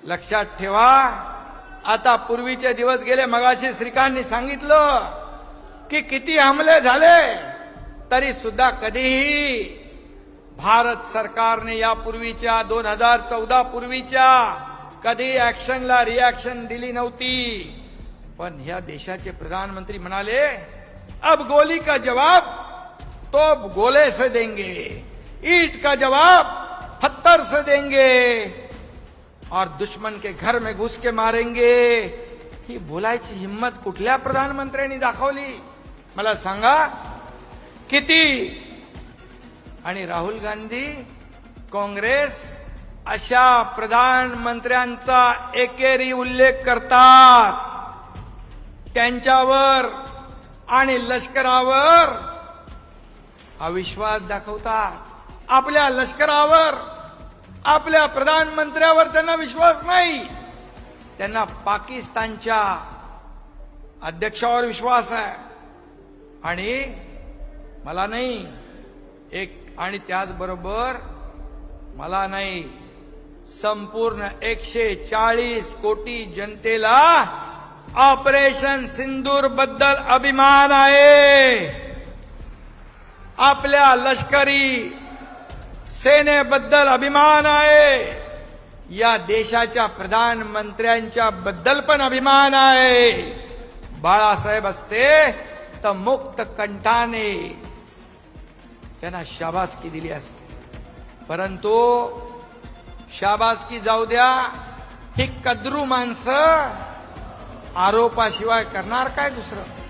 लक्षात ठेवा, आता पूर्वीचे दिवस गेले. मगाशी श्रीकांतनी सांगितलं की किती हमले झाले तरी सुद्धा कधीही भारत सरकारने यापूर्वीच्या 2014 पूर्वीच्या कधी ऍक्शनला रिएक्शन दिली नव्हती. पण ह्या देशाचे प्रधानमंत्री म्हणाले, अब गोली का जवाब तो गोले से देंगे, ईंट का जवाब पत्थर से देंगे और दुश्मन के घर में घुस के मारेंगे. ही बोलायची हिम्मत कुठल्या प्रधानमंत्र्यांनी दाखवली मला सांगा. किती? आणि राहुल गांधी, काँग्रेस अशा प्रधानमंत्र्यांचा एकेरी उल्लेख करतात. त्यांच्यावर आणि लष्करावर अविश्वास दाखवतात. आपल्या लष्करावर, आपल्या प्रधानमंत्र्यावर त्यांना विश्वास नाही. त्यांना पाकिस्तानच्या अध्यक्षावर विश्वास आहे. आणि मला नाही एक, आणि त्याचबरोबर मला नाही, संपूर्ण 140 कोटी जनतेला ऑपरेशन सिंदूर बद्दल अभिमान आहे. आपल्या लष्करी सेनेबद्दल अभिमान आहे. या देशाच्या प्रधानमंत्र्यांच्या बद्दल पण अभिमान आहे. बाळासाहेब असते तर मुक्त कंठाने त्यांना शाबासकी दिली असते. परंतु शाबासकी जाऊ द्या, ही कद्रू माणसं आरोपाशिवाय करणार काय दुसरं.